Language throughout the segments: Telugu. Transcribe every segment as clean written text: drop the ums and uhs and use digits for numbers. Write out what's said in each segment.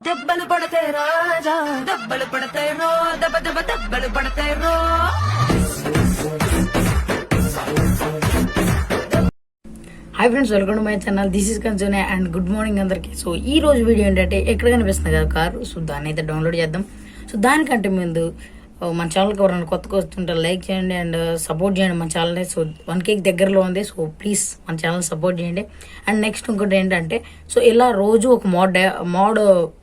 దెబ్బలు పడతాయి రాజా, దెబ్బలు పడతాయి రో, దెబ్బ దెబ్బ దెబ్బలు పడతాయి రో. Hi friends, welcome to my channel. This is కంచోనే అండ్ గుడ్ మార్నింగ్ అందరికి. సో ఈ రోజు వీడియో ఏంటంటే ఎక్కడ కనిపిస్తుంది కదా కారు, సో దాన్ని అయితే డౌన్లోడ్ చేద్దాం. సో దానికంటే ముందు మన ఛానల్కి ఎవరైనా కొత్తగా వస్తుంటే లైక్ చేయండి అండ్ సపోర్ట్ చేయండి మన ఛానల్ని. సో 1K దగ్గరలో ఉంది, సో ప్లీజ్ మన ఛానల్ సపోర్ట్ చేయండి. అండ్ నెక్స్ట్ ఇంకోటి ఏంటంటే, సో ఇలా రోజు ఒక మోడ్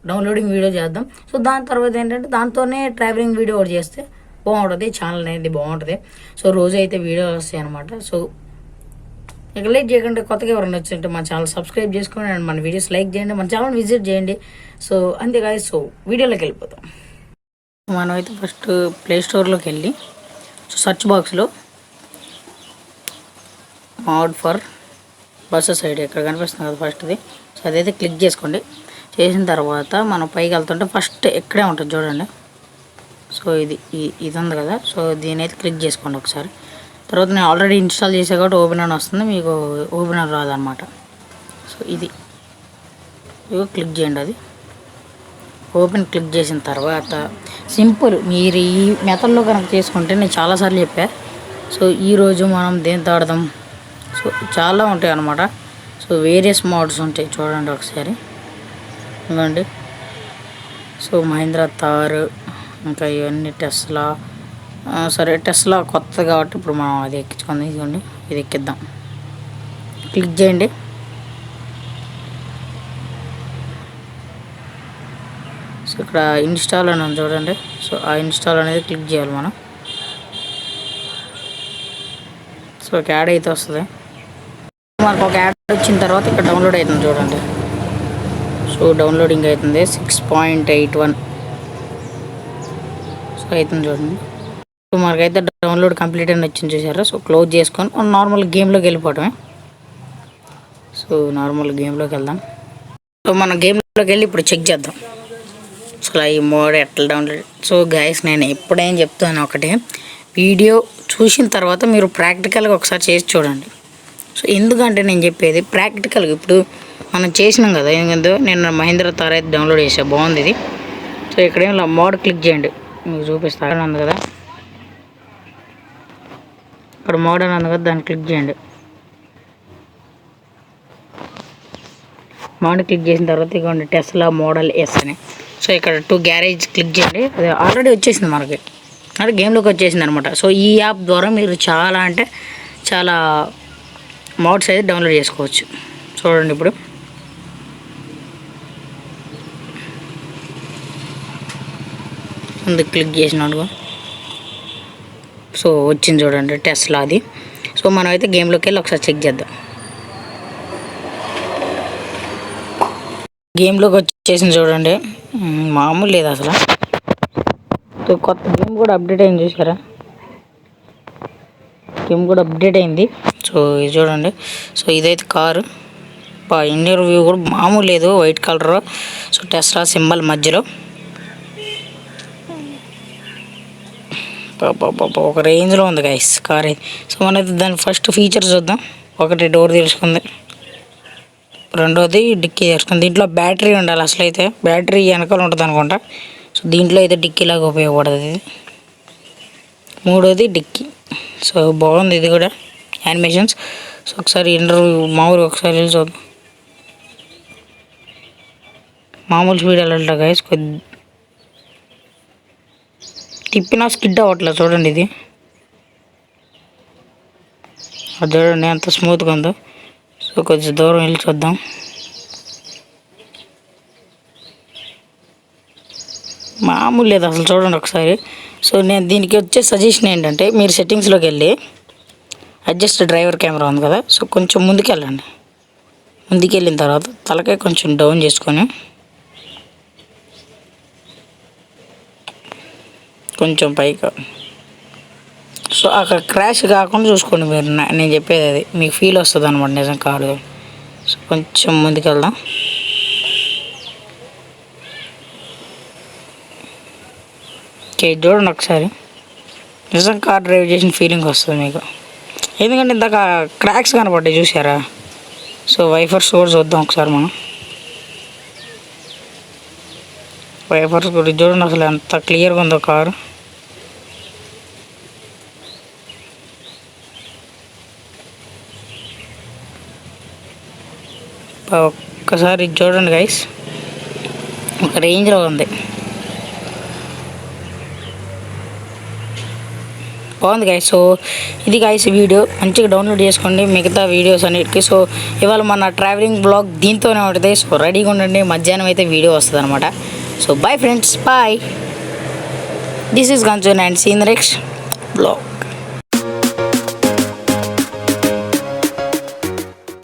డౌన్లోడింగ్ వీడియో చేద్దాం. సో దాని తర్వాత ఏంటంటే దాంతోనే ట్రావెలింగ్ వీడియో ఒకటి చేస్తే బాగుంటుంది, ఛానల్ అనేది బాగుంటుంది. సో రోజు అయితే వీడియోస్ వస్తాయి అనమాట. సో ఇక లేట్ చేయకుండా కొత్తగా ఎవరైనా వచ్చింటే మన ఛానల్ సబ్స్క్రైబ్ చేసుకోండి అండ్ మన వీడియోస్ లైక్ చేయండి, మన ఛానల్ విజిట్ చేయండి. సో అంతేకాదు, సో వీడియోలోకి వెళ్ళిపోతాం. మనం అయితే ఫస్ట్ ప్లే స్టోర్లోకి వెళ్ళి సో సెర్చ్ బాక్స్లో మోడ్ ఫర్ బస్సెస్ ఐడి ఇక్కడ కనిపిస్తుంది కదా ఫస్ట్ది. సో అదైతే క్లిక్ చేసుకోండి. చేసిన తర్వాత మనం పైకి వెళ్తుంటే ఫస్ట్ ఎక్కడే ఉంటుంది చూడండి. సో ఇది ఉంది కదా, సో దీని అయితే క్లిక్ చేసుకోండి ఒకసారి. తర్వాత నేను ఆల్రెడీ ఇన్స్టాల్ చేసే కాబట్టి ఓపెన్ అని వస్తుంది, మీకు ఓపెన్ అని రాదనమాట. సో ఇది క్లిక్ చేయండి. అది ఓపెన్ క్లిక్ చేసిన తర్వాత సింపుల్, మీరు ఈ మెథడ్లో కనుక చేసుకుంటే నేను చాలాసార్లు చెప్పా. సో ఈరోజు మనం దేంతో ఆడదాం, సో చాలా ఉంటాయి అన్నమాట. సో వేరియస్ మోడ్స్ ఉంటాయి చూడండి ఒకసారి ఇవ్వండి. సో మహీంద్రా థార్, ఇంకా ఇవన్నీ టెస్లా. సరే టెస్లా కొత్త కాబట్టి ఇప్పుడు మనం అది ఎక్కించుకుందాం. ఇదిగోండి, ఇది ఎక్కిద్దాం. క్లిక్ చేయండి. సో ఇక్కడ ఇన్స్టాల్ అని ఉంది చూడండి. సో ఆ ఇన్స్టాల్ అనేది క్లిక్ చేయాలి మనం. సో ఒక యాడ్ అయితే వస్తుంది. మనకు ఒక యాడ్ వచ్చిన తర్వాత ఇక్కడ డౌన్లోడ్ అవుతుంది చూడండి. సో డౌన్లోడింగ్ అవుతుంది 6.81. సో అవుతుంది చూడండి. సో మనకైతే డౌన్లోడ్ కంప్లీట్ అని వచ్చింది చూసారా. సో క్లోజ్ చేసుకొని నార్మల్ గేమ్లోకి వెళ్ళిపోవటమే. సో నార్మల్ గేమ్లోకి వెళ్దాం. సో మన గేమ్లోకి వెళ్ళి ఇప్పుడు చెక్ చేద్దాం అసలు ఈ మోడ్ ఎట్లా డౌన్లోడ్. సో గైస్, నేను ఎప్పుడైనా చెప్తాను ఒకటే, వీడియో చూసిన తర్వాత మీరు ప్రాక్టికల్గా ఒకసారి చేసి చూడండి. సో ఎందుకంటే నేను చెప్పేది ప్రాక్టికల్గా ఇప్పుడు మనం చేసినాం కదా. ఎందుకంటే నేను మహీంద్రా థార్ అయితే డౌన్లోడ్ చేసా, బాగుంది ఇది. సో ఇక్కడేం మోడ్ క్లిక్ చేయండి, మీకు చూపిస్తాను ఉంది కదా. ఇక్కడ మోడ్ అని ఉంది కదా, దాన్ని క్లిక్ చేయండి. మోడ్ క్లిక్ చేసిన తర్వాత ఇక టెస్లా మోడల్ ఎస్ అని. సో ఇక్కడ 2 గ్యారేజ్ క్లిక్ చేయండి. అది ఆల్రెడీ వచ్చేసింది మనకి, అంటే గేమ్లోకి వచ్చేసింది అనమాట. సో ఈ యాప్ ద్వారా మీరు చాలా అంటే చాలా మోడ్స్ అయితే డౌన్లోడ్ చేసుకోవచ్చు. చూడండి ఇప్పుడు ముందు క్లిక్ చేసినాడు. సో వచ్చింది చూడండి టెస్లా అది. సో మనం అయితే గేమ్లోకి వెళ్ళి ఒకసారి చెక్ చేద్దాం. గేమ్లోకి వచ్చేసింది చూడండి, మామూలు లేదు అసలు. సో కొత్త గేమ్ కూడా అప్డేట్ అయింది చూసారా, గేమ్ కూడా అప్డేట్ అయింది. సో ఇది చూడండి. సో ఇదైతే కారు, ఇండియర్ వ్యూ కూడా మామూలు లేదు, white colour. So Tesla symbol మధ్యలో ఒక రేంజ్లో ఉంది గైస్ కార్ అయితే. సో మనైతే దాని ఫస్ట్ ఫీచర్స్ చూద్దాం. ఒకటి డోర్ తెలుసుకుంది, రెండోది డిక్కీ తెరుచుకుంది. దీంట్లో బ్యాటరీ ఉండాలి అసలు, అయితే బ్యాటరీ వెనకాల ఉంటుంది అనుకుంటా. సో దీంట్లో అయితే డిక్కీలాగా ఉపయోగపడుతుంది ఇది. మూడోది డిక్కీ. సో బాగుంది ఇది కూడా యానిమేషన్స్. సో ఒకసారి ఇంటర్వ్యూ మామూలు ఒకసారి వెళ్ళి చూద్దాం. మామూలు స్పీడ్ వెళ్ళాలి గైస్, కొద్ది తిప్పినా స్కిడ్ అవ్వట్లేదు చూడండి. ఇది అది చూడండి ఎంత స్మూత్గా ఉందో. సో కొంచెం దూరం వెళ్ళి చూద్దాం. మామూలు లేదు అసలు చూడండి ఒకసారి. సో నేను దీనికి వచ్చే సజెషన్ ఏంటంటే, మీరు సెట్టింగ్స్లోకి వెళ్ళి అడ్జస్ట్ డ్రైవర్ కెమెరా ఉంది కదా, సో కొంచెం ముందుకు వెళ్ళండి. ముందుకు వెళ్ళిన తర్వాత తలకాయ కొంచెం డౌన్ చేసుకొని కొంచెం పైకి. సో అక్కడ క్రాష్ కాకుండా చూసుకోండి మీరు. నేను చెప్పేది అది మీకు ఫీల్ వస్తుంది అనమాట నిజం కాదు. సో కొంచెం ముందుకు వెళ్దాం. ఓకే చూడండి ఒకసారి, నిజం కార్ డ్రైవ్ చేసిన ఫీలింగ్ వస్తుంది మీకు. ఎందుకంటే ఇందాక క్రాక్స్ కనపడ్డాయి చూసారా. సో వైఫర్స్ కూడా చూద్దాం ఒకసారి మనం. వైపర్స్ కూడా చూడండి అసలు ఎంత క్లియర్గా ఉందో కారు. ఒక్కసారి చూడండి గైస్, ఒక రేంజ్లో ఉంది, బాగుంది గైస్. సో ఇది గైస్ వీడియో, మంచిగా డౌన్లోడ్ చేసుకోండి మిగతా వీడియోస్ అన్నిటికీ. సో ఇవాళ మన ట్రావెలింగ్ బ్లాగ్ దీంతోనే ఉంటుంది. సో రెడీగా ఉండండి, మధ్యాహ్నం అయితే వీడియో వస్తుంది అనమాట. So bye friends, bye. This is గంజన్ అండ్ సీన్ నెక్స్ట్ బ్లాగ్.